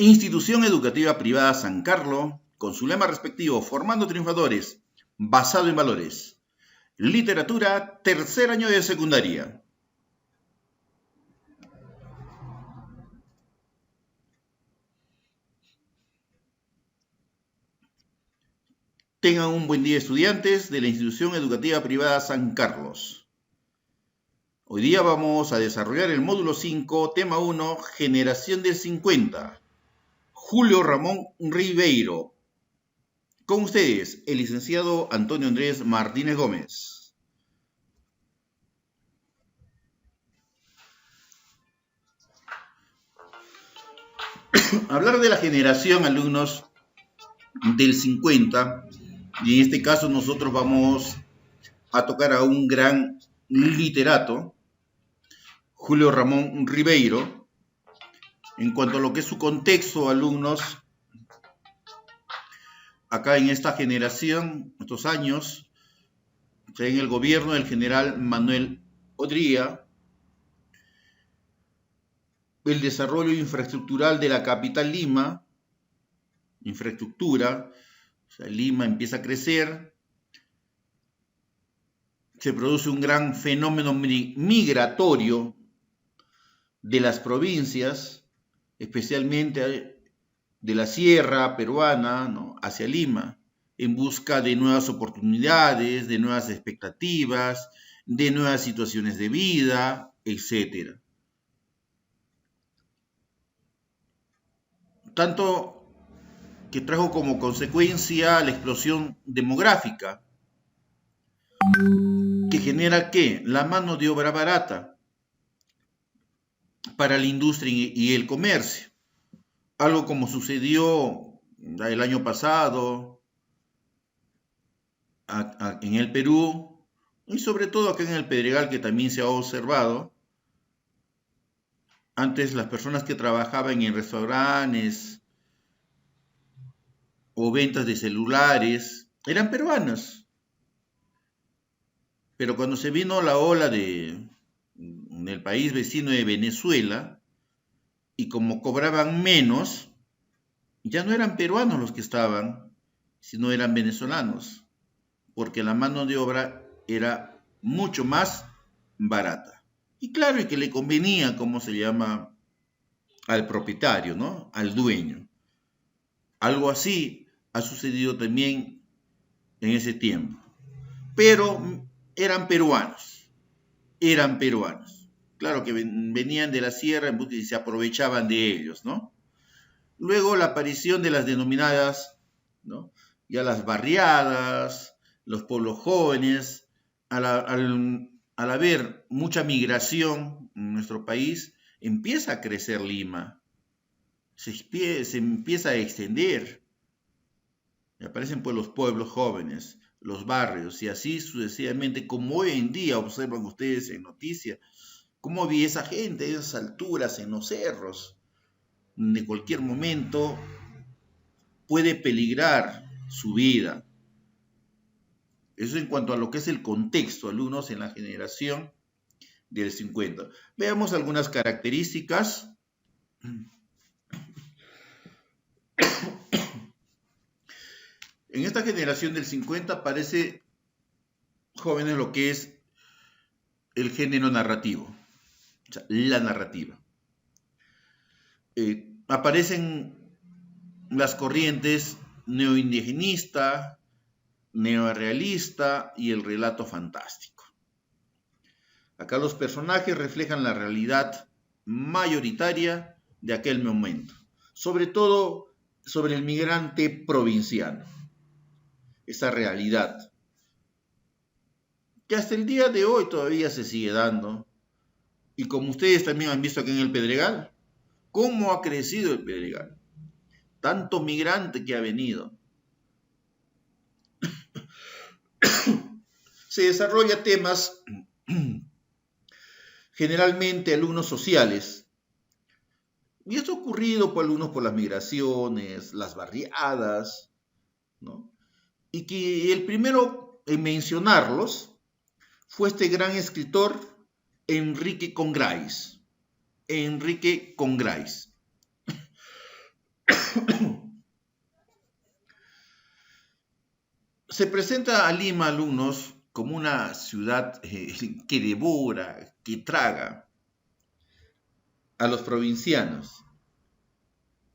Institución Educativa Privada San Carlos, con su lema respectivo, Formando Triunfadores, basado en valores. Literatura, tercer año de secundaria. Tengan un buen día, estudiantes de la Institución Educativa Privada San Carlos. Hoy día vamos a desarrollar el módulo 5, tema 1, Generación del 50. Julio Ramón Ribeiro. Con ustedes, el licenciado Antonio Andrés Martínez Gómez. Hablar de la generación, alumnos, del 50, y en este caso nosotros vamos a tocar a un gran literato, Julio Ramón Ribeiro. En cuanto a lo que es su contexto, alumnos, acá en esta generación, estos años, en el gobierno del general Manuel Odría, el desarrollo infraestructural de la capital Lima, Lima empieza a crecer, se produce un gran fenómeno migratorio de las provincias, especialmente de la sierra peruana, ¿no?, hacia Lima, en busca de nuevas oportunidades, de nuevas expectativas, de nuevas situaciones de vida, etc. Tanto que trajo como consecuencia la explosión demográfica, que genera ¿qué? La mano de obra barata para la industria y el comercio. Algo como sucedió el año pasado en el Perú, y sobre todo acá en el Pedregal, que también se ha observado. Antes las personas que trabajaban en restaurantes o ventas de celulares eran peruanas. Pero cuando se vino la ola del país vecino de Venezuela, y como cobraban menos, ya no eran peruanos los que estaban, sino eran venezolanos, porque la mano de obra era mucho más barata. Y claro, y que le convenía, como se llama, al propietario, ¿no?, al dueño. Algo así ha sucedido también en ese tiempo. Pero eran peruanos. Claro que venían de la sierra y se aprovechaban de ellos, ¿no? Luego la aparición de las denominadas, ¿no?, ya las barriadas, los pueblos jóvenes, al haber mucha migración en nuestro país, empieza a crecer Lima, se empieza a extender, y aparecen pues los pueblos jóvenes, los barrios, y así sucesivamente, como hoy en día observan ustedes en noticias, cómo vi esa gente a esas alturas en los cerros, de cualquier momento puede peligrar su vida. Eso en cuanto a lo que es el contexto, alumnos, en la generación del 50. Veamos algunas características. En esta generación del 50 aparece, jóvenes, lo que es el género narrativo, o sea, la narrativa. Aparecen las corrientes neoindigenista, neorrealista y el relato fantástico. Acá los personajes reflejan la realidad mayoritaria de aquel momento, sobre todo sobre el migrante provinciano. Esa realidad que hasta el día de hoy todavía se sigue dando, y como ustedes también han visto aquí en el Pedregal, cómo ha crecido el Pedregal, tanto migrante que ha venido. Se desarrolla temas generalmente alumnos sociales, y esto ha ocurrido por alumnos por las migraciones, las barriadas, ¿no? Y que el primero en mencionarlos fue este gran escritor Enrique Congráis. Se presenta a Lima, alumnos, como una ciudad que devora, que traga a los provincianos,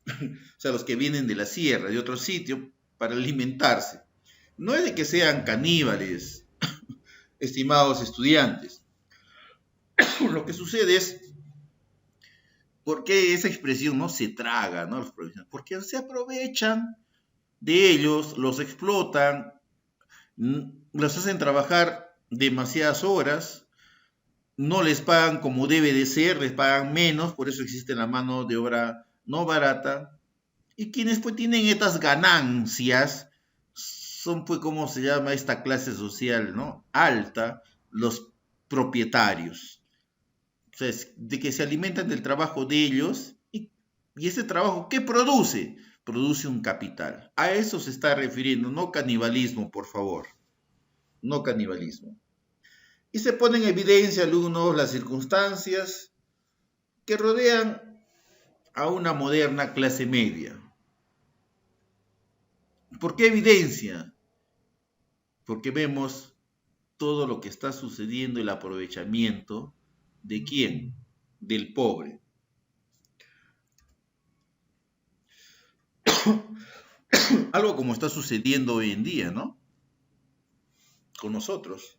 o sea, los que vienen de la sierra, de otro sitio, para alimentarse. No es de que sean caníbales, estimados estudiantes. Lo que sucede es, ¿por qué esa expresión no se traga, ¿no? Los provincianos? Porque se aprovechan de ellos, los explotan, los hacen trabajar demasiadas horas, no les pagan como debe de ser, les pagan menos, por eso existe la mano de obra no barata. Y quienes pues tienen estas ganancias son pues como se llama esta clase social, ¿no? Alta, los propietarios. O sea, de que se alimentan del trabajo de ellos y ese trabajo, ¿qué produce? Produce un capital. A eso se está refiriendo, no canibalismo, por favor. No canibalismo. Y se pone en evidencia, alumnos, las circunstancias que rodean a una moderna clase media. ¿Por qué evidencia? Porque vemos todo lo que está sucediendo, el aprovechamiento de quién, del pobre. Algo como está sucediendo hoy en día, ¿no? Con nosotros.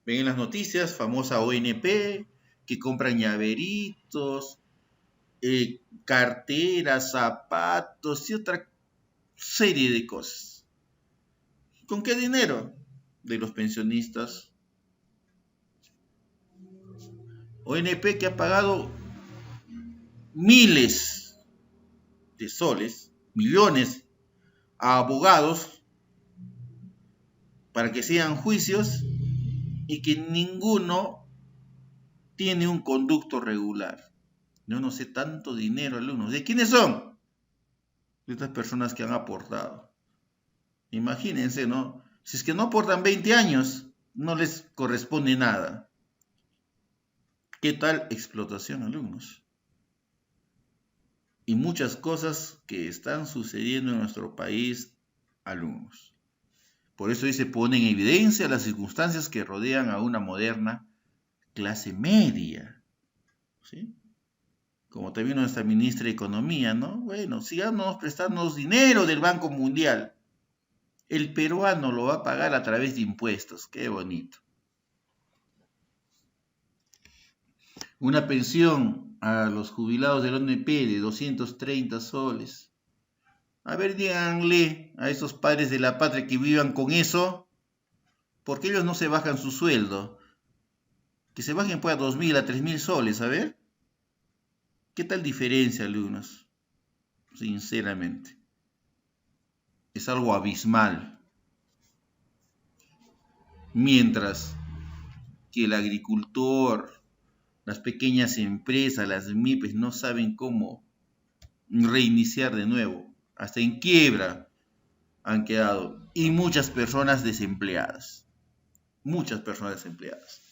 Ven en las noticias, famosa ONP, que compran llaveritos, carteras, zapatos y otra serie de cosas. ¿Con qué dinero? De los pensionistas. ONP que ha pagado miles de soles, millones a abogados para que sean juicios y que ninguno tiene un conducto regular. Yo no sé tanto dinero, alumnos. ¿De quiénes son? De estas personas que han aportado. Imagínense, ¿no? Si es que no aportan 20 años, no les corresponde nada. ¿Qué tal explotación, alumnos? Y muchas cosas que están sucediendo en nuestro país, alumnos. Por eso ahí se pone en evidencia las circunstancias que rodean a una moderna clase media. ¿Sí? Como también nuestra ministra de Economía, ¿no? Bueno, sigamos prestándonos dinero del Banco Mundial. El peruano lo va a pagar a través de impuestos. Qué bonito. Una pensión a los jubilados del ONP de 230 soles. A ver, díganle a esos padres de la patria que vivan con eso, porque ellos no se bajan su sueldo. Que se bajen pues a 2.000, a 3.000 soles, a ver. ¿Qué tal diferencia, alumnos? Sinceramente. Es algo abismal. Mientras que el agricultor, las pequeñas empresas, las MIPES no saben cómo reiniciar de nuevo. Hasta en quiebra han quedado. Y muchas personas desempleadas. Muchas personas desempleadas.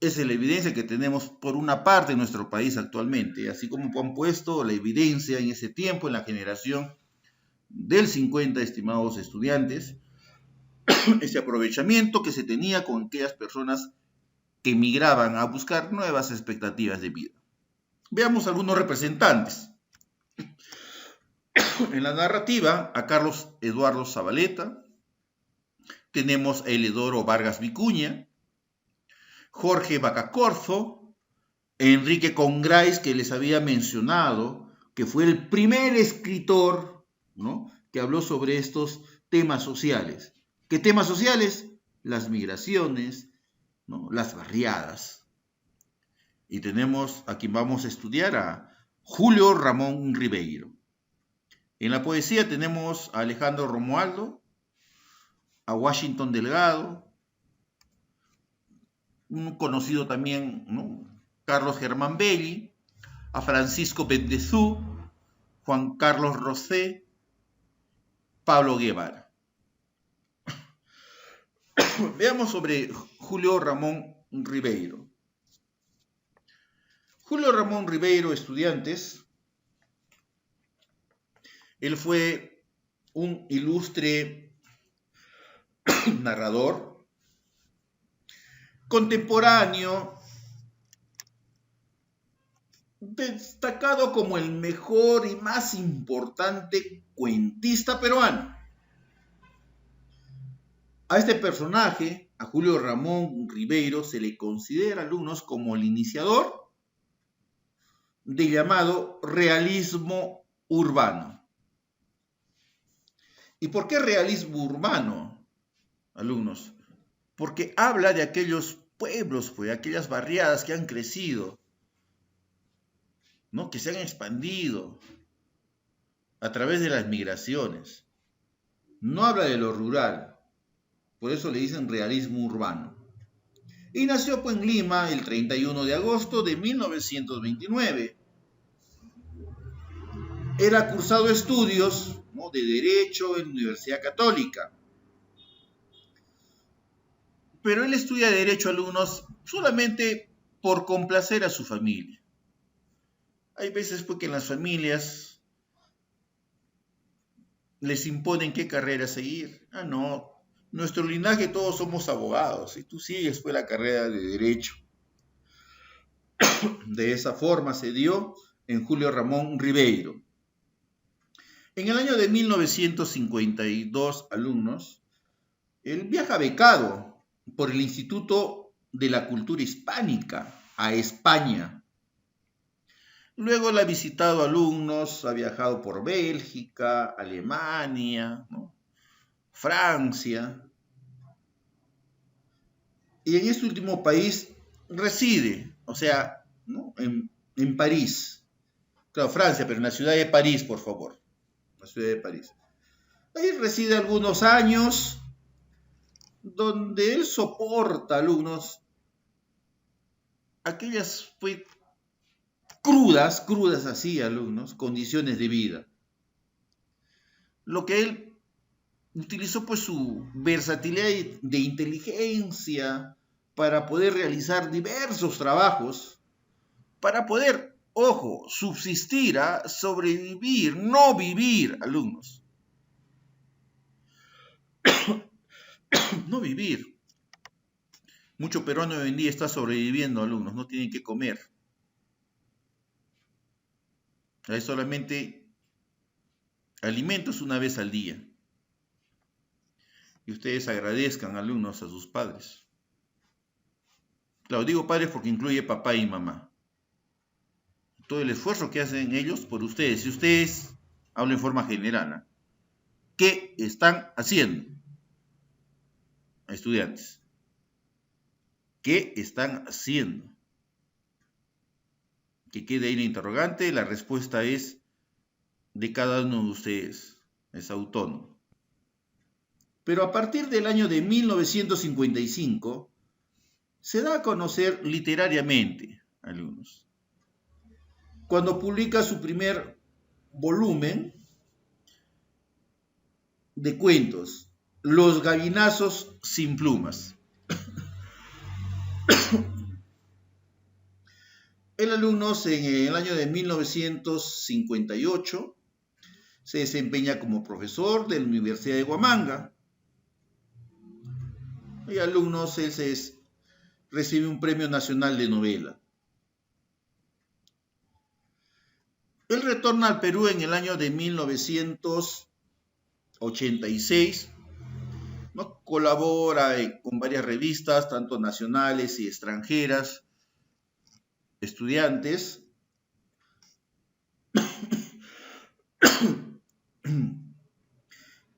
Esa es la evidencia que tenemos por una parte en nuestro país actualmente, así como han puesto la evidencia en ese tiempo, en la generación del 50, estimados estudiantes, ese aprovechamiento que se tenía con aquellas personas que emigraban a buscar nuevas expectativas de vida. Veamos algunos representantes. En la narrativa, a Carlos Eduardo Zabaleta, tenemos a Eleodoro Vargas Vicuña, Jorge Bacacorzo, Enrique Congrais, que les había mencionado, que fue el primer escritor, ¿no?, que habló sobre estos temas sociales. ¿Qué temas sociales? Las migraciones, ¿no?, las barriadas. Y tenemos a quien vamos a estudiar, a Julio Ramón Ribeiro. En la poesía tenemos a Alejandro Romualdo, a Washington Delgado, un conocido también, ¿no?, Carlos Germán Belli, a Francisco Bendezú, Juan Carlos Rosé, Pablo Guevara. Veamos sobre Julio Ramón Ribeiro. Julio Ramón Ribeiro, estudiantes, él fue un ilustre narrador, contemporáneo, destacado como el mejor y más importante cuentista peruano. A este personaje, a Julio Ramón Ribeiro, se le considera a algunos como el iniciador del llamado realismo urbano. ¿Y por qué realismo urbano, alumnos? Porque habla de aquellos pueblos, pues, aquellas barriadas que han crecido, ¿no? Que se han expandido a través de las migraciones. No habla de lo rural, por eso le dicen realismo urbano. Y nació pues, en Lima el 31 de agosto de 1929. Él ha cursado estudios, ¿no?, de Derecho en la Universidad Católica. Pero él estudia Derecho, alumnos, solamente por complacer a su familia. Hay veces pues, que en las familias les imponen qué carrera seguir. Ah, no, nuestro linaje todos somos abogados y tú sigues pues la carrera de Derecho. De esa forma se dio en Julio Ramón Ribeiro. En el año de 1952, alumnos, él viaja becado por el Instituto de la Cultura Hispánica a España. Luego él ha visitado alumnos, ha viajado por Bélgica, Alemania, ¿no?, Francia. Y en este último país reside, o sea, ¿no?, en París. Claro, Francia, pero en la ciudad de París, por favor. La ciudad de París. Ahí reside algunos años, donde él soporta, alumnos, aquellas pues, crudas así, alumnos, condiciones de vida. Lo que él utilizó pues su versatilidad de inteligencia para poder realizar diversos trabajos, para poder, ojo, subsistir, sobrevivir, no vivir, alumnos. No vivir. Mucho peruano hoy en día está sobreviviendo, alumnos, no tienen que comer. Hay solamente alimentos una vez al día. Y ustedes agradezcan, alumnos, a sus padres. Claro, digo padres porque incluye papá y mamá. Todo el esfuerzo que hacen ellos por ustedes. Si ustedes, hablo en forma general, ¿no?, ¿qué están haciendo? Estudiantes. ¿Qué están haciendo? Que quede ahí la interrogante. La respuesta es de cada uno de ustedes. Es autónomo. Pero a partir del año de 1955 se da a conocer literariamente, alumnos, cuando publica su primer volumen de cuentos, Los gallinazos sin plumas. El alumno en el año de 1958 se desempeña como profesor de la Universidad de Huamanga. Y alumnos, él recibe un premio nacional de novela. Él retorna al Perú en el año de 1986, ¿no? Colabora con varias revistas, tanto nacionales y extranjeras, estudiantes.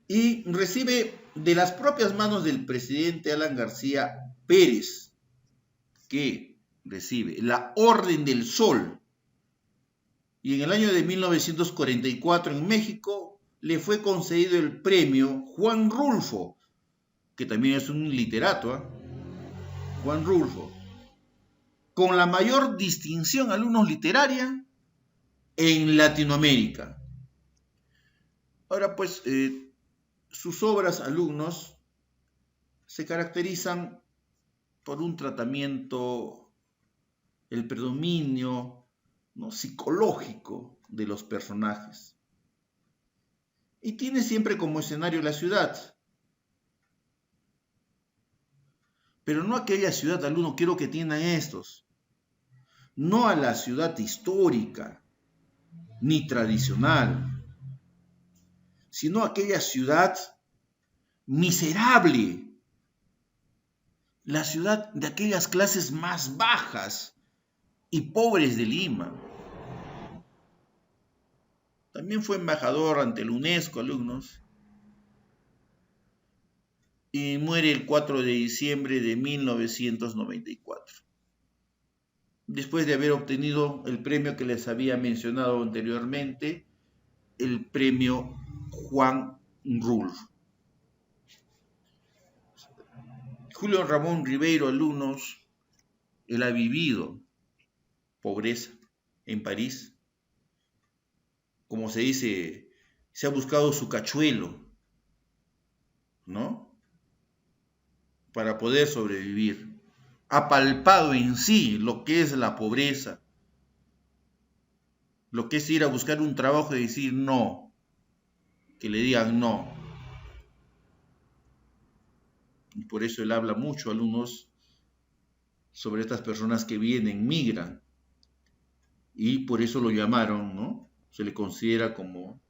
Y recibe de las propias manos del presidente Alan García Pérez, que recibe la Orden del Sol. Y en el año de 1944 en México le fue concedido el premio Juan Rulfo, que también es un literato, Juan Rulfo, con la mayor distinción, alumnos, literaria en Latinoamérica. Ahora pues, sus obras, alumnos, se caracterizan por un tratamiento, el predominio, ¿no?, psicológico de los personajes. Y tiene siempre como escenario la ciudad. pero no a aquella ciudad, alumno, quiero que entiendan estos, no a la ciudad histórica ni tradicional, sino a aquella ciudad miserable, la ciudad de aquellas clases más bajas y pobres de Lima. También fue embajador ante la UNESCO, alumnos, y muere el 4 de diciembre de 1994, después de haber obtenido el premio que les había mencionado anteriormente, el premio Juan Rulf. Julio Ramón Ribeiro, alumnos, él ha vivido pobreza en París. Como se dice, se ha buscado su cachuelo, ¿no? Para poder sobrevivir. Ha palpado en sí lo que es la pobreza, lo que es ir a buscar un trabajo y decir no, que le digan no. Y por eso él habla mucho, alumnos, sobre estas personas que vienen, migran, y por eso lo llamaron, ¿no? Se le considera como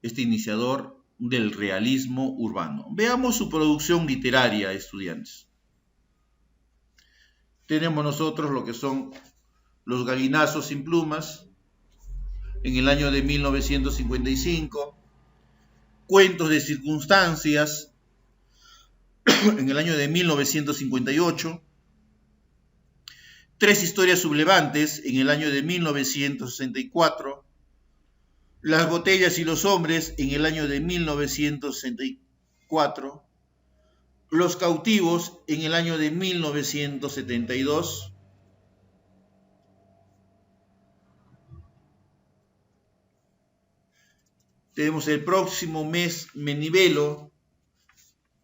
este iniciador del realismo urbano. Veamos su producción literaria, estudiantes. Tenemos nosotros lo que son Los gallinazos sin plumas, en el año de 1955, Cuentos de circunstancias, en el año de 1958, Tres historias sublevantes, en el año de 1964, Las botellas y los hombres, en el año de 1964, Los cautivos, en el año de 1972, tenemos El próximo mes me nivelo,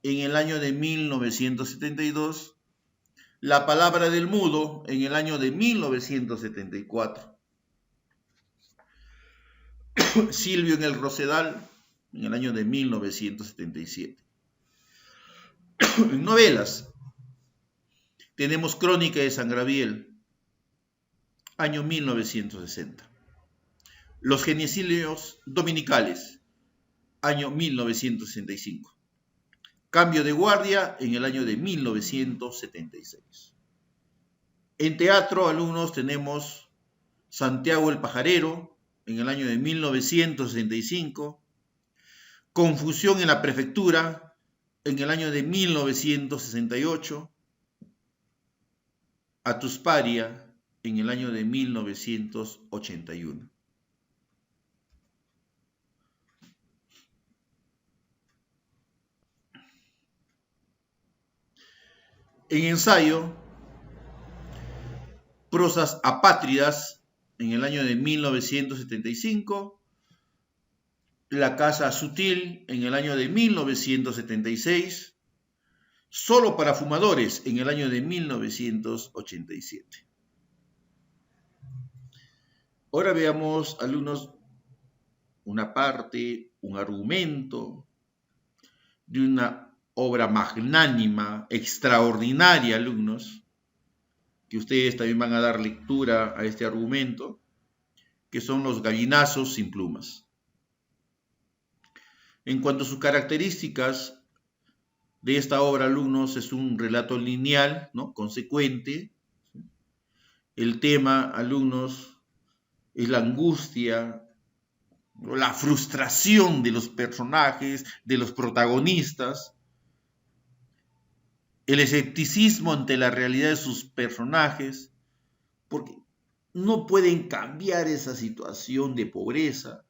en el año de 1972, La palabra del mudo, en el año de 1974, Silvio en el Rosedal, en el año de 1977. En novelas, tenemos Crónica de San Gabriel, año 1960. Los geniecillos dominicales, año 1965. Cambio de guardia, en el año de 1976. En teatro, alumnos, tenemos Santiago el pajarero, en el año de 1965. Confusión en la prefectura, en el año de 1968. Atusparia, en el año de 1981. En ensayo, Prosas apátridas, en el año de 1975, La casa sutil, en el año de 1976, Solo para fumadores, en el año de 1987. Ahora veamos, alumnos, una parte, un argumento de una obra magnánima, extraordinaria, alumnos, que ustedes también van a dar lectura a este argumento, que son Los gallinazos sin plumas. En cuanto a sus características de esta obra, alumnos, es un relato lineal, ¿no? Consecuente. El tema, alumnos, es la angustia, la frustración de los personajes, de los protagonistas, el escepticismo ante la realidad de sus personajes, porque no pueden cambiar esa situación de pobreza.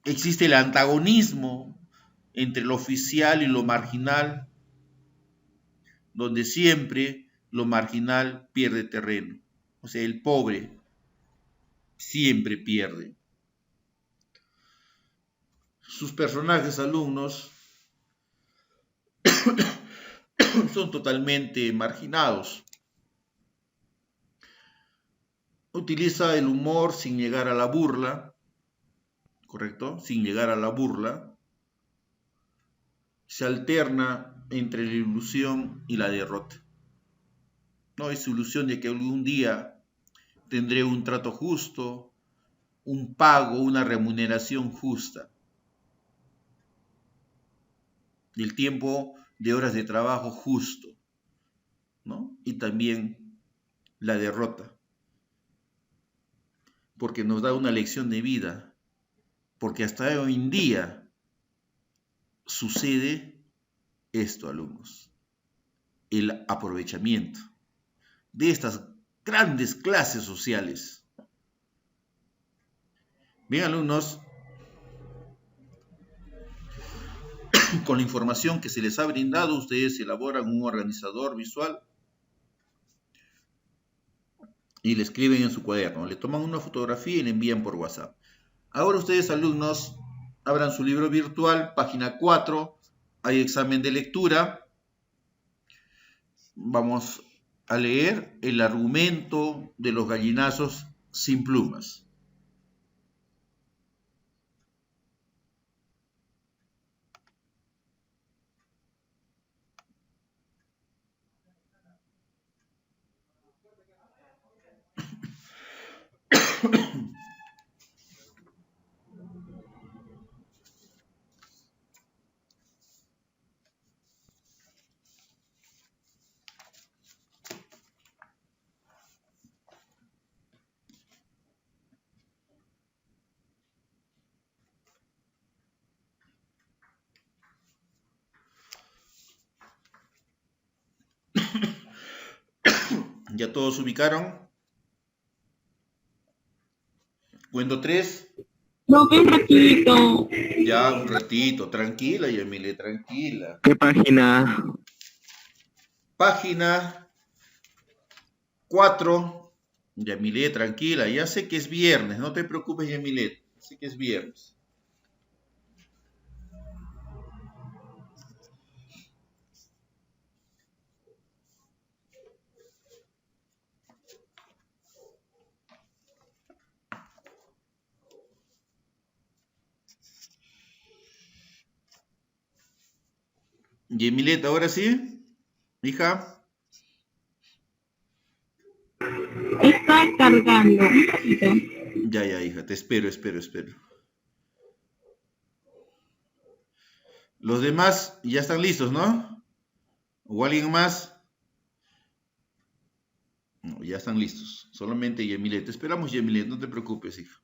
Existe el antagonismo entre lo oficial y lo marginal, donde siempre lo marginal pierde terreno. O sea, el pobre siempre pierde. Sus personajes, alumnos, son totalmente marginados. Utiliza el humor sin llegar a la burla, ¿correcto? Sin llegar a la burla. Se alterna entre la ilusión y la derrota. No es ilusión de que algún día tendré un trato justo, un pago, una remuneración justa. El tiempo de horas de trabajo justo, ¿no? Y también la derrota, porque nos da una lección de vida, porque hasta hoy en día sucede esto, alumnos, el aprovechamiento de estas grandes clases sociales. Bien, alumnos, con la información que se les ha brindado, ustedes elaboran un organizador visual y le escriben en su cuaderno, le toman una fotografía y le envían por WhatsApp. Ahora ustedes, alumnos, abran su libro virtual, página 4, hay examen de lectura. Vamos a leer el argumento de los gallinazos sin plumas. ¿Ya todos ubicaron? Cuento 3. No, un ratito. Ya, un ratito. Tranquila, Yamile, tranquila. ¿Qué página? Página 4. Yamile, tranquila. Ya sé que es viernes. No te preocupes, Yamile. Sé que es viernes. Yamilet, ¿ahora sí? Hija. Está cargando. Un ratito. Ya, hija. Te espero. Los demás ya están listos, ¿no? ¿O alguien más? No, ya están listos. Solamente Yamilet. Te esperamos, Yamilet. No te preocupes, hija.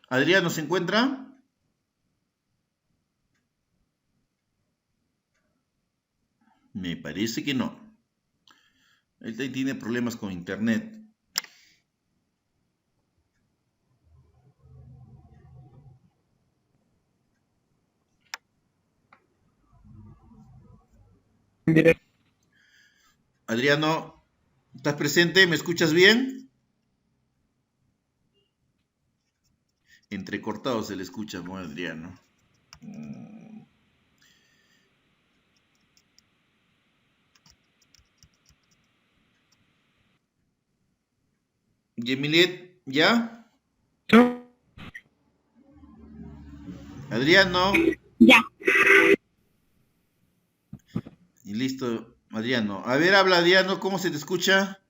¿Adriano se encuentra? Me parece que no. Él tiene problemas con internet. Adriano, ¿estás presente? ¿Me escuchas bien? Entrecortado se le escucha, ¿no, Adriano? Yemilet, ¿ya? Adriano. Ya. Y listo, Adriano. A ver, habla Adriano, ¿cómo se te escucha?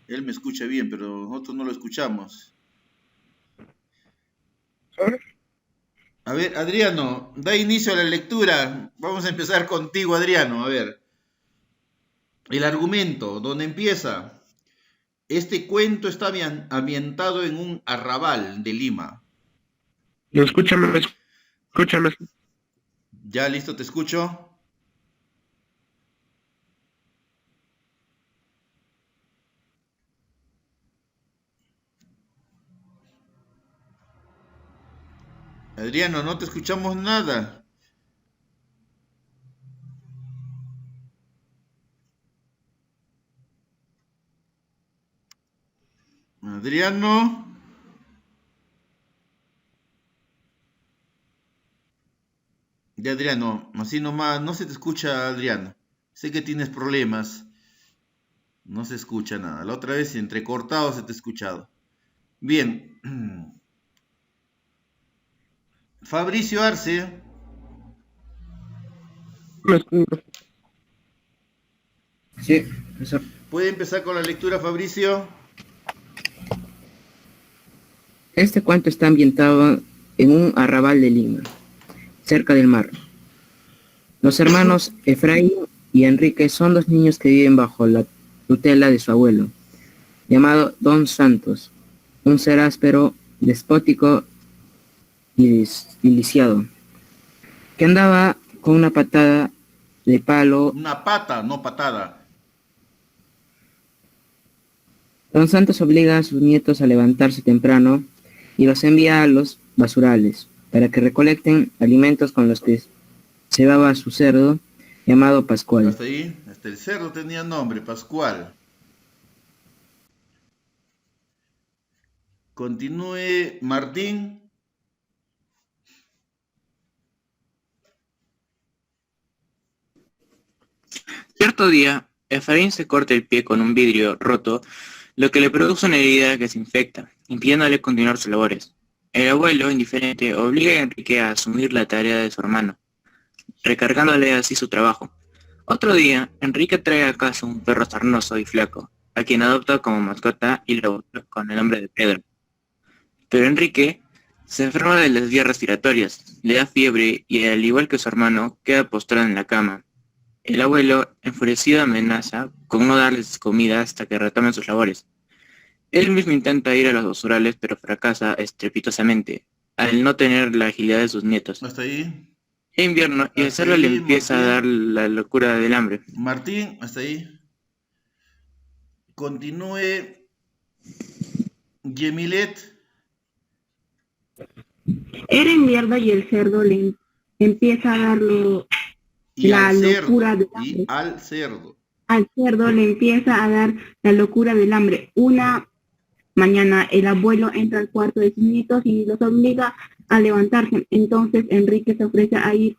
Él me escucha bien, pero nosotros no lo escuchamos. A ver, Adriano, da inicio a la lectura. Vamos a empezar contigo, Adriano. A ver, el argumento, ¿dónde empieza? Este cuento está ambientado en un arrabal de Lima. No, escúchame. ¿Ya listo? ¿Te escucho? Adriano, no te escuchamos nada. Adriano. De Adriano, así nomás, no se te escucha, Adriano. Sé que tienes problemas. No se escucha nada. La otra vez entrecortado se te ha escuchado. Bien. Fabricio Arce. Sí, profesor. ¿Puede empezar con la lectura, Fabricio? Este cuento está ambientado en un arrabal de Lima, cerca del mar. Los hermanos Efraín y Enrique son dos niños que viven bajo la tutela de su abuelo, llamado Don Santos, un ser áspero, despótico y lisiado, que andaba con una patada de palo. Una pata, no patada. Don Santos obliga a sus nietos a levantarse temprano y los envía a los basurales para que recolecten alimentos con los que se daba su cerdo llamado Pascual. Hasta ahí, hasta el cerdo tenía nombre, Pascual. Continúe, Martín. Cierto día, Efraín se corta el pie con un vidrio roto, lo que le produce una herida que se infecta, impidiéndole continuar sus labores. El abuelo, indiferente, obliga a Enrique a asumir la tarea de su hermano, recargándole así su trabajo. Otro día, Enrique trae a casa un perro sarnoso y flaco, a quien adopta como mascota y lo bautiza con el nombre de Pedro. Pero Enrique se enferma de las vías respiratorias, le da fiebre y, al igual que su hermano, queda postrado en la cama. El abuelo, enfurecido, amenaza con no darles comida hasta que retomen sus labores. Él mismo intenta ir a los basurales, pero fracasa estrepitosamente, al no tener la agilidad de sus nietos. Hasta ahí. Es invierno y el Hasta cerdo le ahí, empieza a dar Martín. la locura del hambre. Martín, hasta ahí. Continúe, Yemilet. Era invierno y el cerdo le empieza a dar Y la al locura cerdo. del Y hambre. al cerdo. Al cerdo le empieza a dar la locura del hambre. Una mañana el abuelo entra al cuarto de sus nietos y los obliga a levantarse. Entonces Enrique se ofrece a ir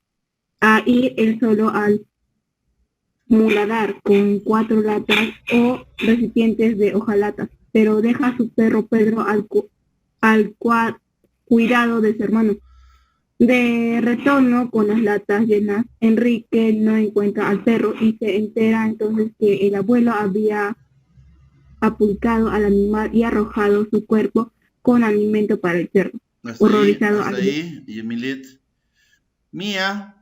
él solo al muladar con 4 latas o recipientes de hojalata, pero deja a su perro Pedro al cuidado de su hermano. De retorno con las latas llenas, Enrique no encuentra al perro y se entera entonces que el abuelo había apulcado al animal y arrojado su cuerpo con alimento para el cerdo. Hasta Horrorizado hasta al ver, ahí, Yemilet. Mía.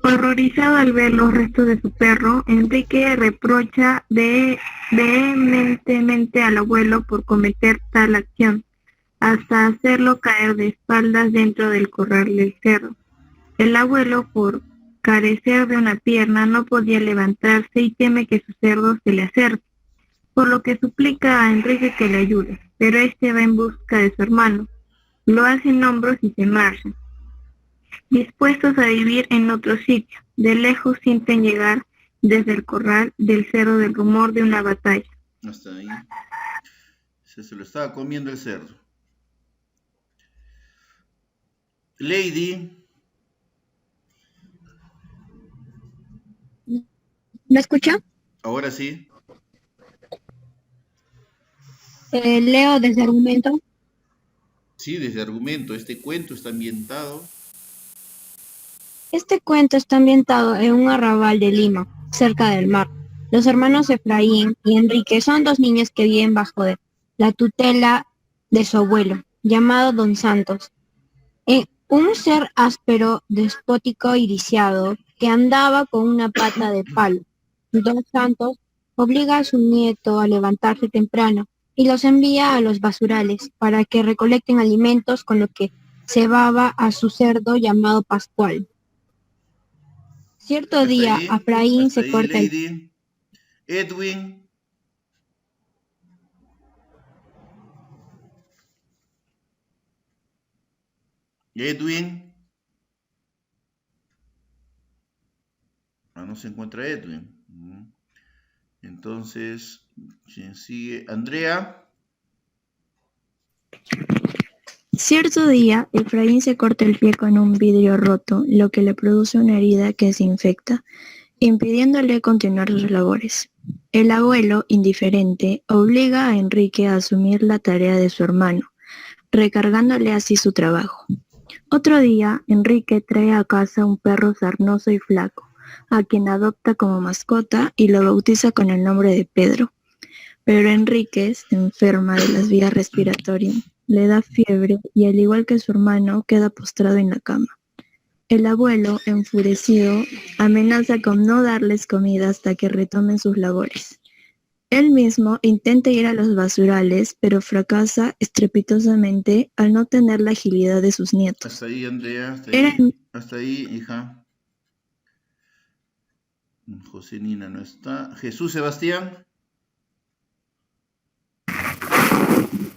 horrorizado al ver los restos de su perro, Enrique reprocha vehementemente al abuelo por cometer tal acción, hasta hacerlo caer de espaldas dentro del corral del cerdo. El abuelo, por carecer de una pierna, no podía levantarse y teme que su cerdo se le acerque, por lo que suplica a Enrique que le ayude, pero este va en busca de su hermano, lo hace en hombros y se marcha, dispuestos a vivir en otro sitio. De lejos sienten llegar desde el corral del cerdo del rumor de una batalla. Hasta ahí. Se lo estaba comiendo el cerdo. Lady. ¿Me escucha? Ahora sí. Leo desde argumento. Sí, desde argumento. Este cuento está ambientado. Este cuento está ambientado en un arrabal de Lima, cerca del mar. Los hermanos Efraín y Enrique son dos niños que viven bajo la tutela de su abuelo, llamado Don Santos. Un ser áspero, despótico y lisiado, que andaba con una pata de palo. Don Santos obliga a su nieto a levantarse temprano y los envía a los basurales para que recolecten alimentos con lo que cebaba a su cerdo llamado Pascual. Cierto día, Efraín Hasta se ahí, corta el... Lady. Edwin. Edwin. Ah, no se encuentra Edwin. Entonces, ¿Quién sigue? Andrea. Cierto día, Efraín se corta el pie con un vidrio roto, lo que le produce una herida que se infecta, impidiéndole continuar sus labores. El abuelo, indiferente, obliga a Enrique a asumir la tarea de su hermano, recargándole así su trabajo. Otro día, Enrique trae a casa un perro sarnoso y flaco, a quien adopta como mascota y lo bautiza con el nombre de Pedro. Pero Enrique se enferma de las vías respiratorias, le da fiebre y al igual que su hermano queda postrado en la cama. El abuelo, enfurecido, amenaza con no darles comida hasta que retomen sus labores. Él mismo intenta ir a los basurales, pero fracasa estrepitosamente al no tener la agilidad de sus nietos. Hasta ahí, Andrea. Hasta Era ahí. Hasta ahí, hija. José Nina no está. Jesús Sebastián.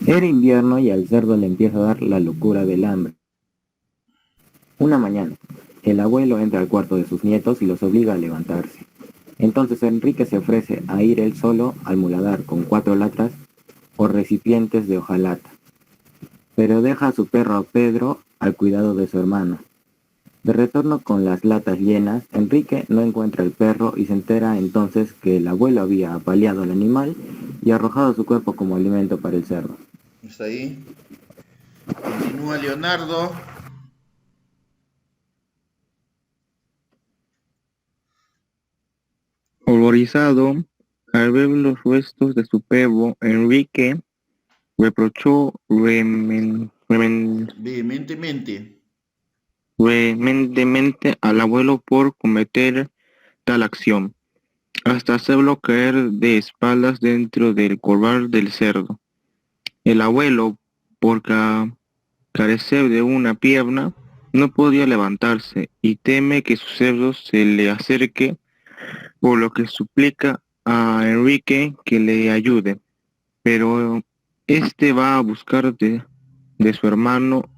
Era invierno y al cerdo le empieza a dar la locura del hambre. Una mañana, el abuelo entra al cuarto de sus nietos y los obliga a levantarse. Entonces Enrique se ofrece a ir él solo al muladar con 4 latas o recipientes de hojalata, pero deja a su perro Pedro al cuidado de su hermano. De retorno con las latas llenas, Enrique no encuentra el perro y se entera entonces que el abuelo había apaleado al animal y arrojado su cuerpo como alimento para el cerdo. Está ahí. Continúa Leonardo. Horrorizado al ver los restos de su perro, Enrique reprochó vehementemente al abuelo por cometer tal acción, hasta hacerlo caer de espaldas dentro del corral del cerdo. El abuelo, por carecer de una pierna, no podía levantarse y teme que su cerdo se le acerque, por lo que suplica a Enrique que le ayude, pero este va a buscar de su hermano,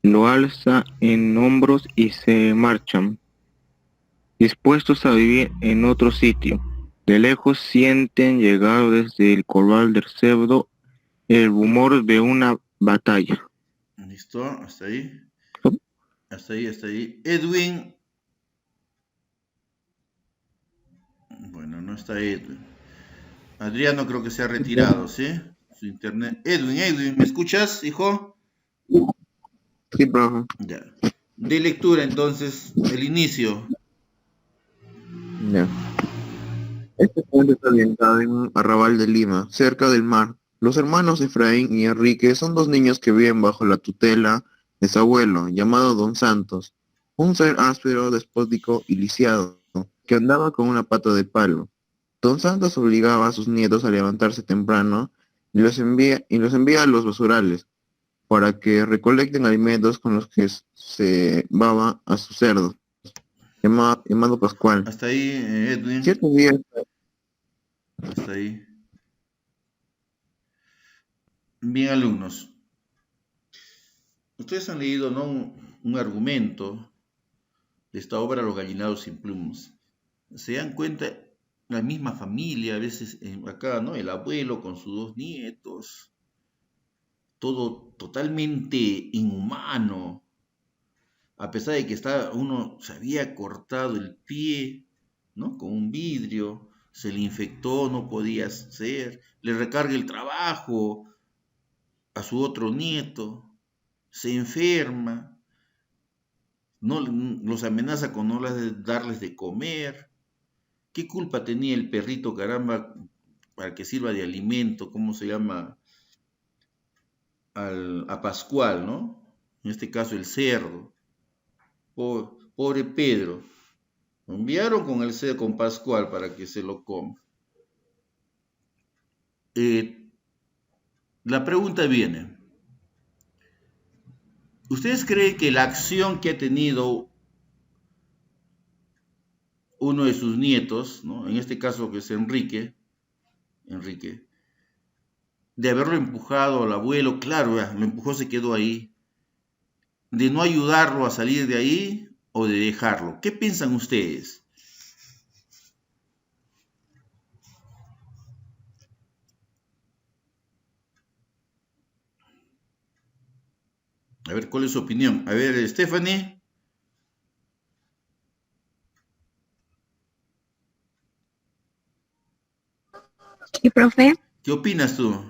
lo alza en hombros y se marchan, dispuestos a vivir en otro sitio. De lejos sienten llegar desde el corral del cerdo el rumor de una batalla. Listo, hasta ahí. Hasta ahí. Edwin. Bueno, no está Edwin. Adriano creo que se ha retirado, ¿sí? Su internet. Edwin, ¿me escuchas, hijo? Sí, profe. Ya. De lectura entonces, el inicio. Ya. Este cuento está ambientado en un arrabal de Lima, cerca del mar. Los hermanos Efraín y Enrique son 2 niños que viven bajo la tutela de su abuelo, llamado Don Santos, un ser áspero, despótico y lisiado, que andaba con una pata de palo. Don Santos obligaba a sus nietos a levantarse temprano y los envía a los basurales para que recolecten alimentos con los que se baba a su cerdo, llamado Pascual. Hasta ahí, Edwin. Cierto día, hasta ahí. Bien, alumnos. Ustedes han leído, ¿no? un argumento de esta obra, Los gallinados sin plumas. Se dan cuenta, la misma familia, a veces acá, ¿no? El abuelo con sus 2 nietos, todo totalmente inhumano, a pesar de que uno se había cortado el pie, ¿no? Con un vidrio, se le infectó, no podía hacer, le recarga el trabajo a su otro nieto, se enferma, no, los amenaza con no darles de comer. ¿Qué culpa tenía el perrito, caramba, para que sirva de alimento? ¿Cómo se llama? A Pascual, ¿no? En este caso el cerdo. Pobre Pedro. Lo enviaron con el cerdo, con Pascual, para que se lo coma. La pregunta viene. ¿Ustedes creen que la acción que ha tenido uno de sus nietos, ¿no? En este caso que es Enrique, de haberlo empujado al abuelo, claro, lo empujó, se quedó ahí, de no ayudarlo a salir de ahí o de dejarlo? ¿Qué piensan ustedes? A ver, ¿cuál es su opinión? A ver, Stephanie. ¿Y profe? ¿Qué opinas tú?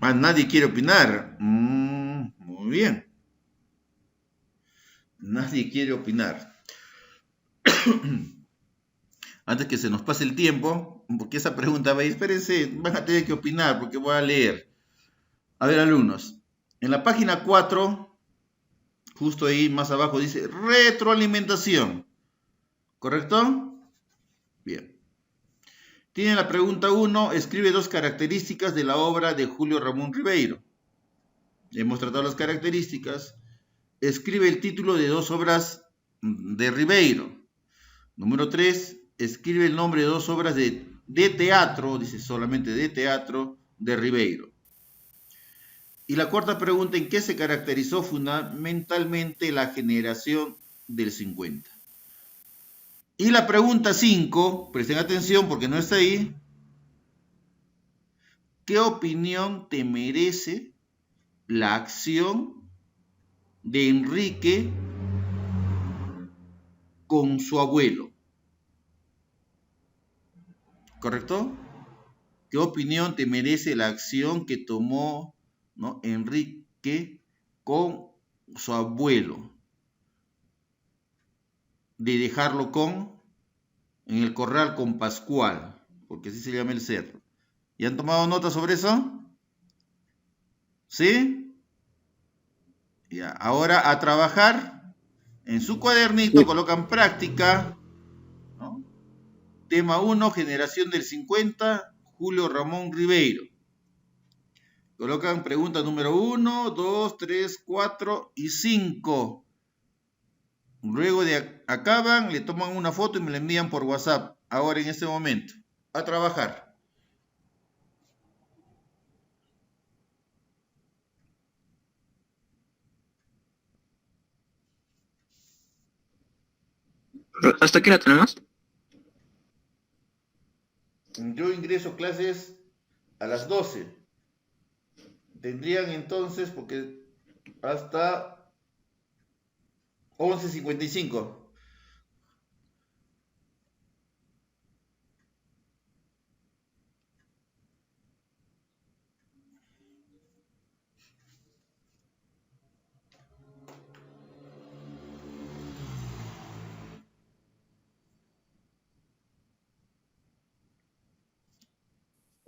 Ah, nadie quiere opinar. Muy bien. Nadie quiere opinar. Antes que se nos pase el tiempo, porque esa pregunta va a ir, espérense, van a tener que opinar porque voy a leer. A ver, alumnos, en la página 4, justo ahí más abajo dice retroalimentación, ¿correcto? Bien. Tiene la pregunta 1, escribe 2 características de la obra de Julio Ramón Ribeiro. Hemos tratado las características. Escribe el título de 2 obras de Ribeiro. Número 3, escribe el nombre de 2 obras de teatro, dice solamente de teatro, de Ribeiro. Y la cuarta pregunta, ¿en qué se caracterizó fundamentalmente la generación del 50? Y la pregunta 5, presten atención porque no está ahí. ¿Qué opinión te merece la acción de Enrique con su abuelo? ¿Correcto? ¿Qué opinión te merece la acción que tomó, ¿no?, Enrique con su abuelo? De dejarlo en el corral con Pascual, porque así se llama el cerro. ¿Y han tomado nota sobre eso? ¿Sí? Ya, ahora a trabajar. En su cuadernito colocan práctica, ¿no? Tema 1, generación del 50, Julio Ramón Ribeiro. Colocan pregunta número 1, 2, 3, 4 y 5. Luego de acaban, le toman una foto y me la envían por WhatsApp, ahora en este momento. A trabajar. ¿Hasta qué la tenemos? Yo ingreso clases a las 12. Tendrían entonces, porque hasta 11:55.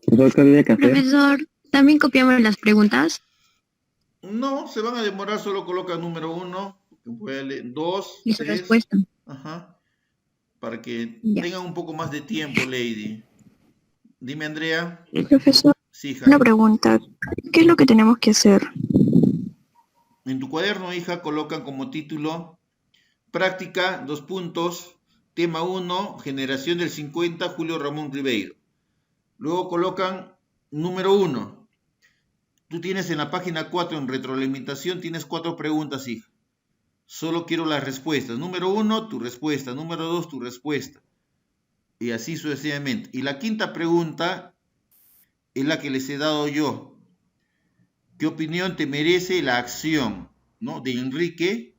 Entonces, ¿qué habría que hacer? Profesor, ¿también copiamos las preguntas? No, se van a demorar, solo coloca número 1, 2, Y su 3, respuesta. ajá, para que Ya. tengan un poco más de tiempo, Lady. Dime, Andrea. Profesor, Sí, hija. una pregunta. ¿Qué es lo que tenemos que hacer? En tu cuaderno, hija, colocan como título práctica, 2 puntos, tema 1, generación del 50, Julio Ramón Ribeiro. Luego colocan número 1. Tú tienes en la página 4, en retroalimentación, tienes 4 preguntas, hija. Solo quiero las respuestas. Número 1, tu respuesta. Número 2, tu respuesta. Y así sucesivamente. Y la quinta pregunta es la que les he dado yo. ¿Qué opinión te merece la acción, ¿no?, de Enrique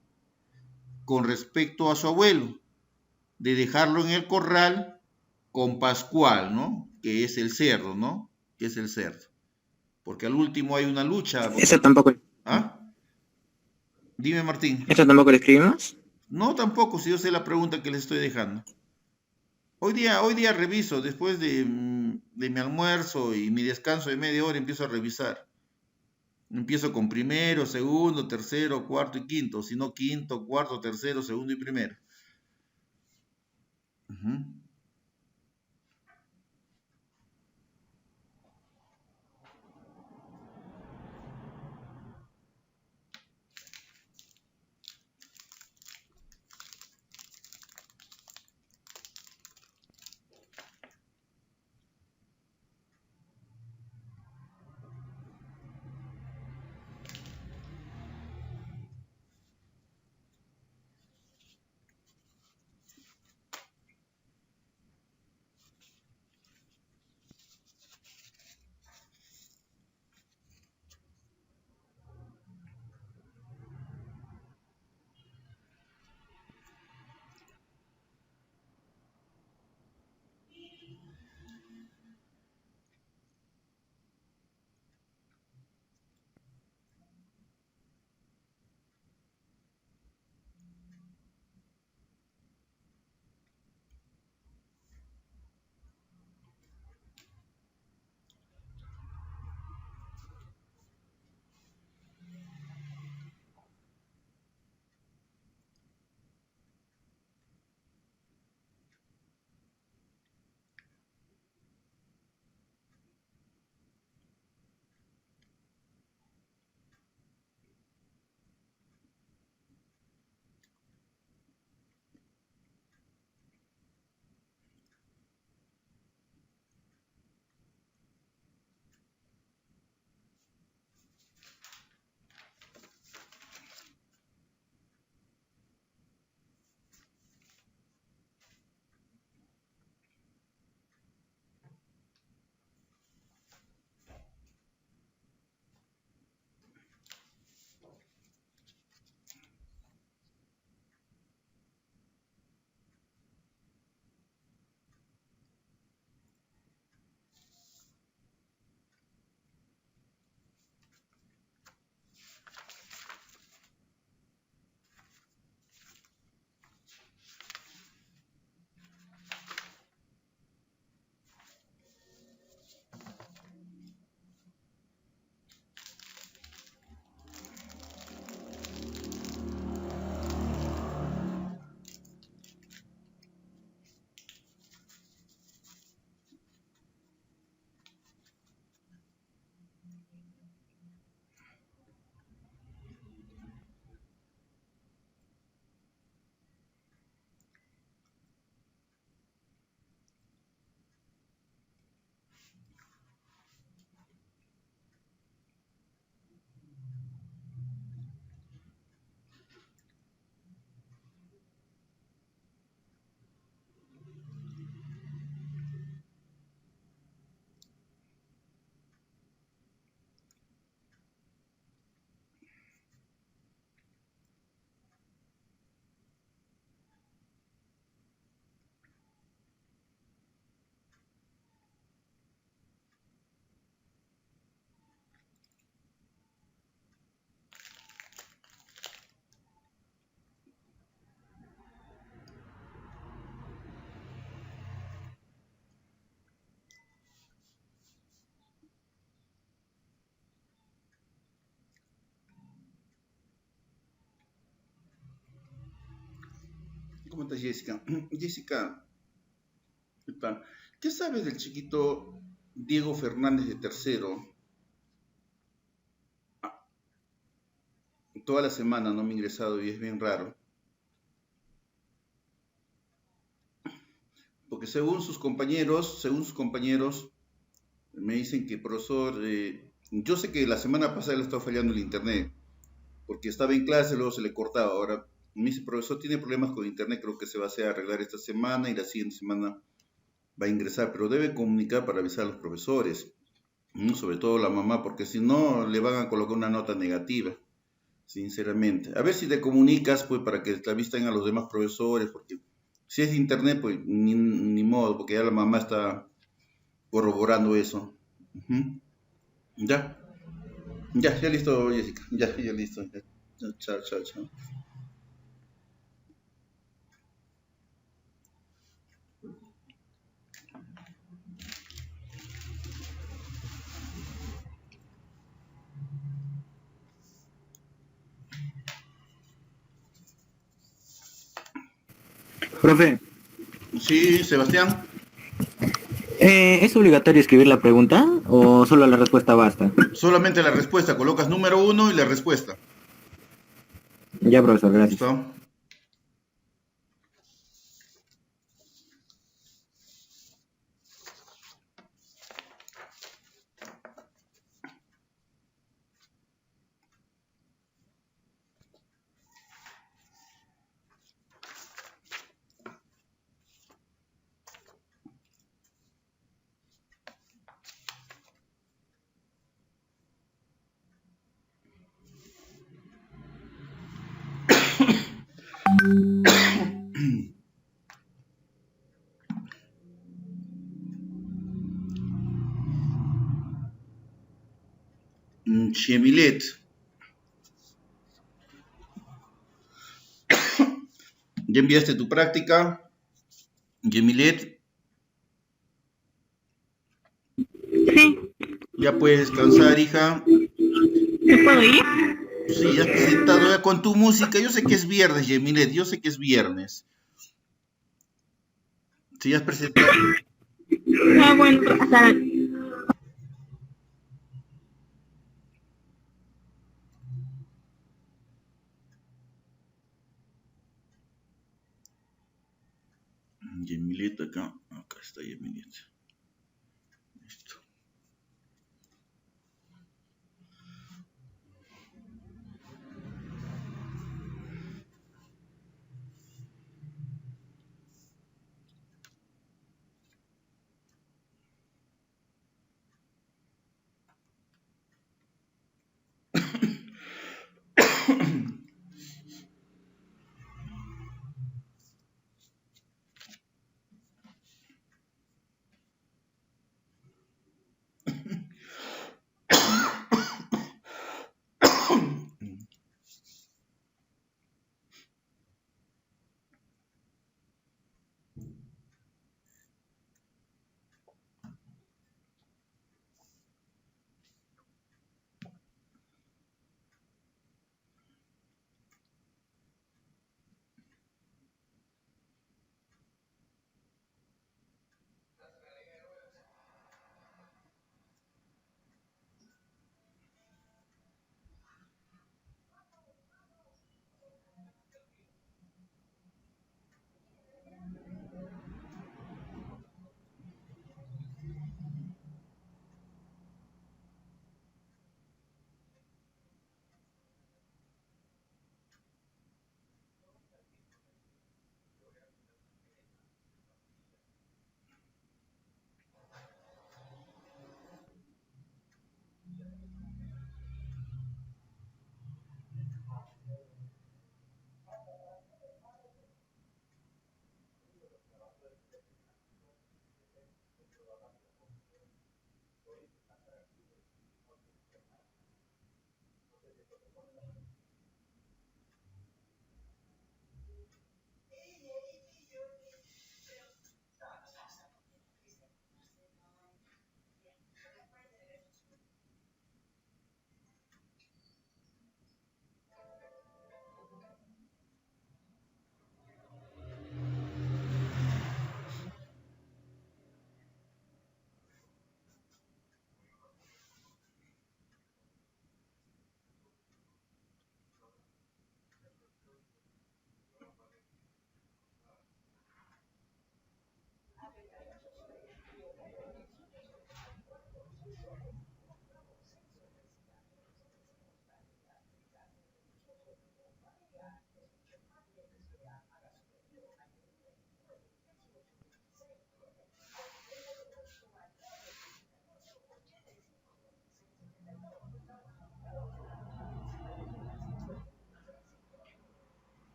con respecto a su abuelo? De dejarlo en el corral con Pascual, ¿no?, que es el cerdo, ¿no? Que es el cerdo. Porque al último hay una lucha. ¿Esa tampoco, ¿Ah? Dime, Martín. esa tampoco la escribimos? No, tampoco, si yo sé la pregunta que les estoy dejando. Hoy día reviso, después de mi almuerzo y mi descanso de media hora, empiezo a revisar. Empiezo con primero, segundo, tercero, cuarto y quinto, si no quinto, cuarto, tercero, segundo y primero. Ujú. ¿Cómo estás, Jessica? Jessica, ¿qué tal? ¿Qué sabes del chiquito Diego Fernández de tercero? Ah, toda la semana no me he ingresado y es bien raro. Porque según sus compañeros, me dicen que profesor, yo sé que la semana pasada le estaba fallando el internet, porque estaba en clase, luego se le cortaba. Ahora, me dice, profesor, tiene problemas con internet, creo que se va a hacer arreglar esta semana y la siguiente semana va a ingresar, pero debe comunicar para avisar a los profesores, ¿no? Sobre todo la mamá, porque si no le van a colocar una nota negativa, sinceramente. A ver si te comunicas, pues, para que te avisten a los demás profesores, porque si es de internet, pues, ni modo, porque ya la mamá está corroborando eso. Ujú. Ya, ya listo, Jessica, ya listo. Ya. Chao, chao, chao. Profe, Sí, Sebastián, ¿es obligatorio escribir la pregunta o solo la respuesta basta? solamente la respuesta, colocas número uno y la respuesta. Ya, profesor, gracias. ¿Listo? Chemilet, ¿ya enviaste tu práctica? Yemilet, Sí, ya puedes descansar, hija. ¿me puedo ir? Sí, ya has presentado ya con tu música. Yo sé que es viernes, Yemilet, yo sé que es viernes. Si ya has presentado. Ah, bueno, hasta Yemilet acá está Yemilet. Listo.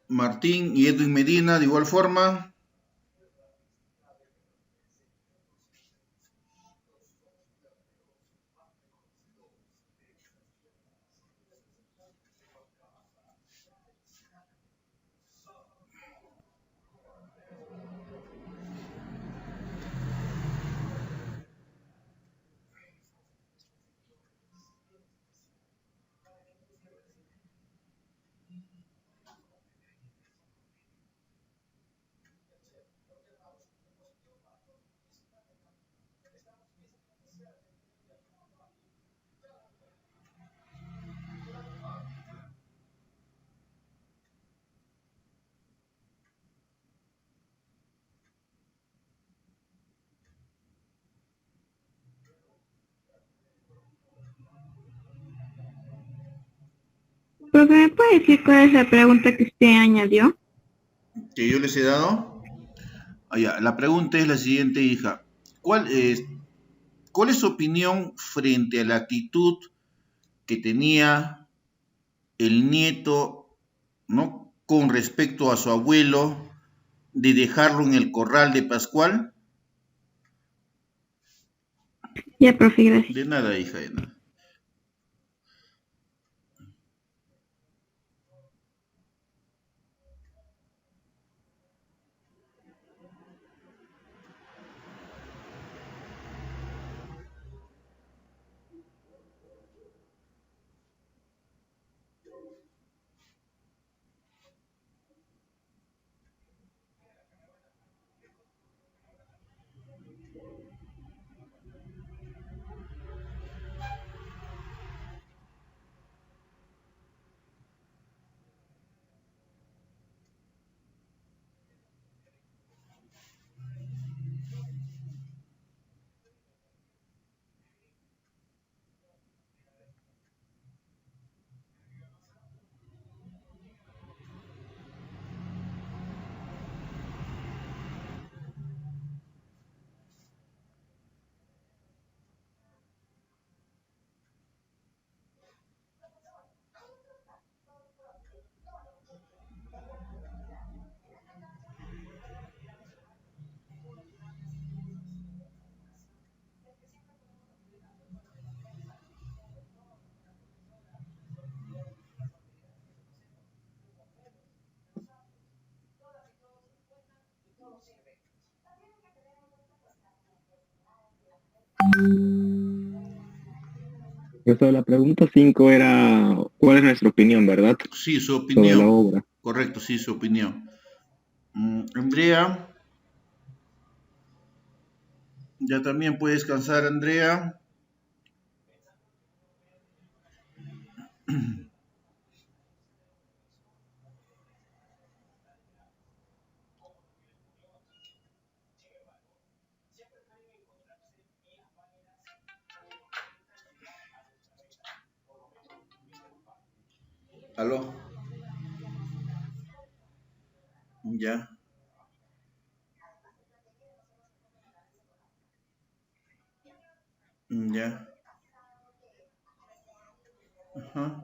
Martín y Edwin Medina, de igual forma. Profe, ¿me puede decir cuál es la pregunta que usted añadió? Que yo les he dado. Ya. La pregunta es la siguiente, hija. ¿Cuál es su opinión frente a la actitud que tenía el nieto, ¿no?, con respecto a su abuelo, de dejarlo en el corral de Pascual? Ya, profe, gracias. De nada, hija, de nada. Esto la pregunta 5 era, ¿cuál es nuestra opinión, verdad? Sí, su Sobre la opinión. obra. Correcto, sí, su opinión. Andrea, ya también puede descansar, Andrea. ¿Aló? Ya, ya. Ajá.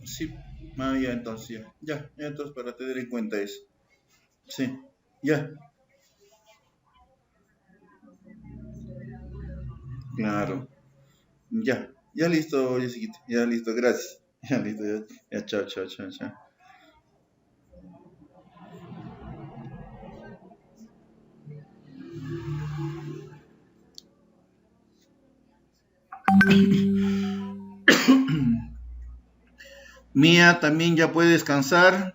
Sí, ya, entonces, ya, entonces, para tener en cuenta eso. Sí, ya, claro. Ya listo, Jessiquita, ya listo, gracias. Ya listo, ya, chao, chao, chao, chao. Mía también ya puede descansar.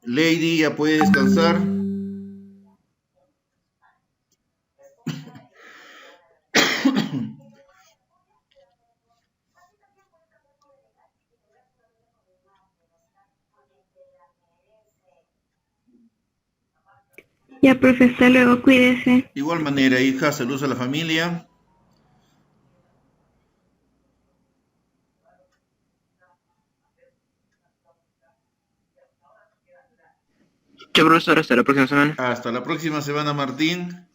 Lady ya puede descansar. Ya, profe, hasta luego, cuídese. De igual manera, hija, saludos a la familia. Chao, profesor, hasta la próxima semana. Hasta la próxima semana, Martín.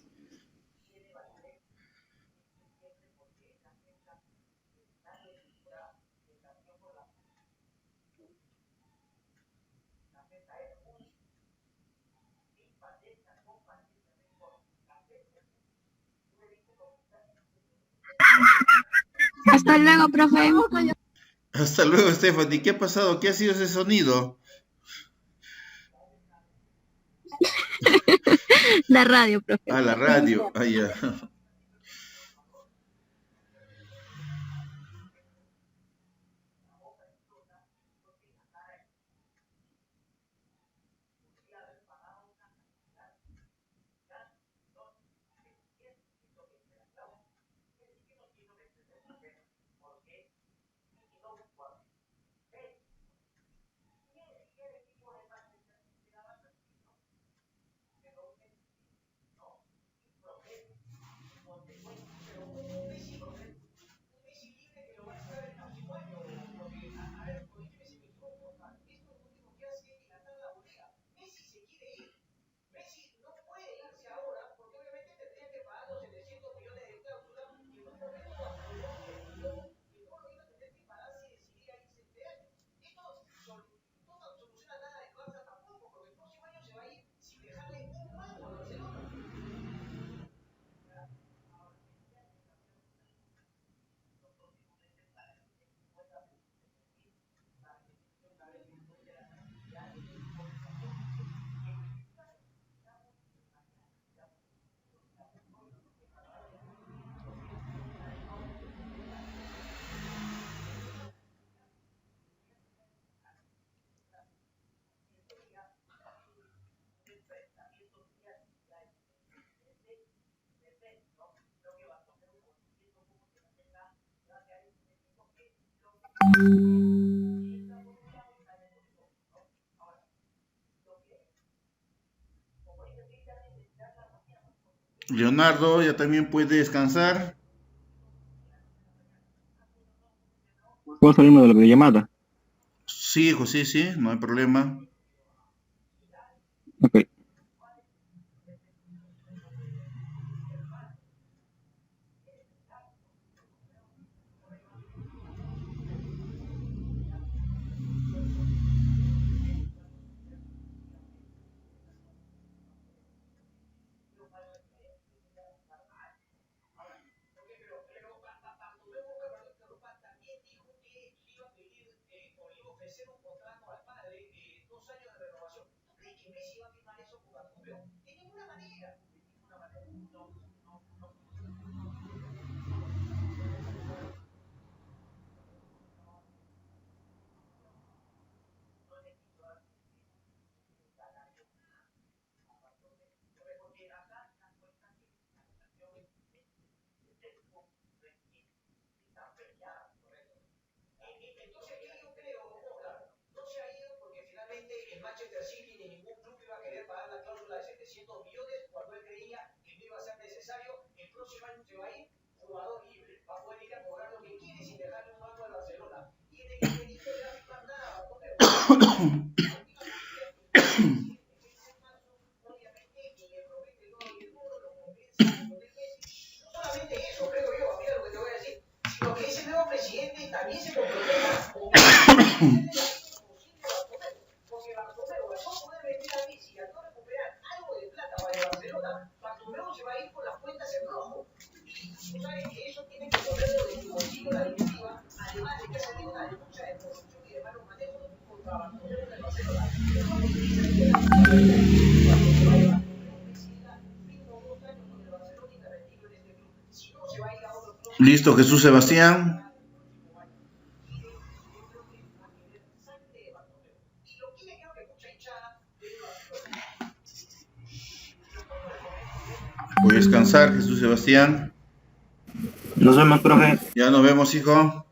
Hasta luego, profe. Hasta luego, Stephanie. ¿Qué ha pasado? ¿Qué ha sido ese sonido? La radio, profe. Ah, la radio. Ah, ya. Leonardo, ya también puede descansar. ¿Puedo salirme de la videollamada? Sí, hijo, sí, sí, no hay problema. Ok. Listo, Jesús Sebastián. Voy a descansar, Jesús Sebastián. Nos vemos, profe. Ya nos vemos, hijo.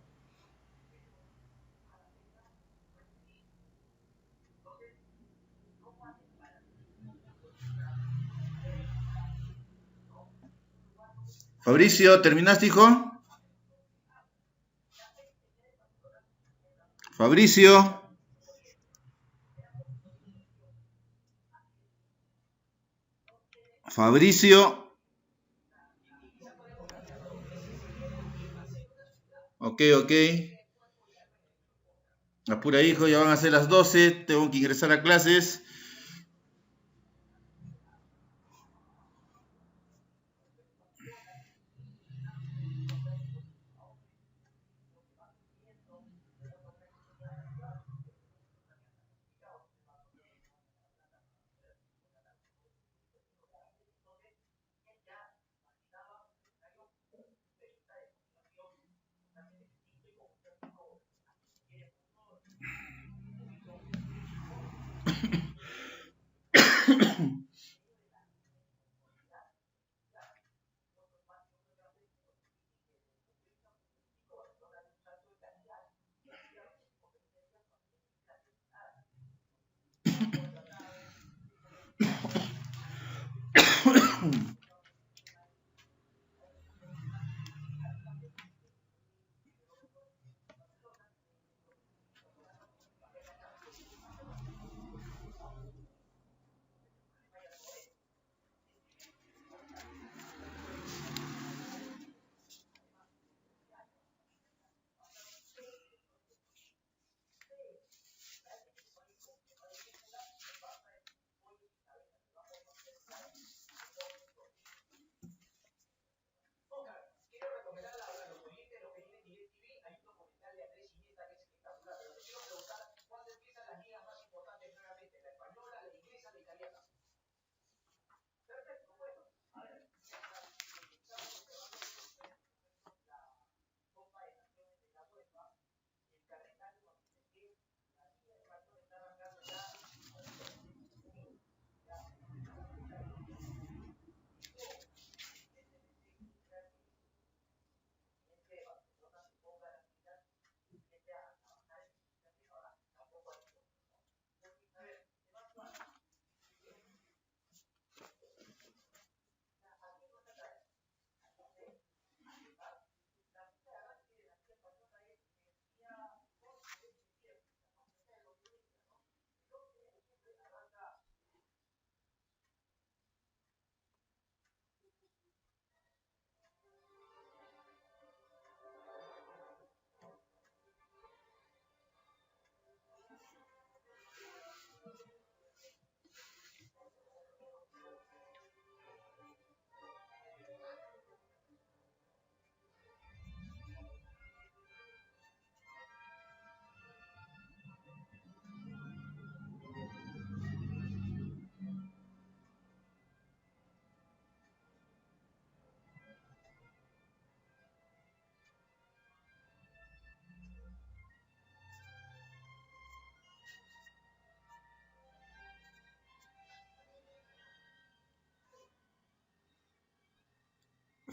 Fabricio, ¿terminaste, hijo? Fabricio. Fabricio. Ok. Apura, hijo, ya van a ser las 12. Tengo que ingresar a clases.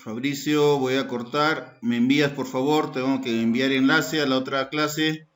Fabricio, voy a cortar. Me envías, por favor, tengo que enviar enlace a la otra clase.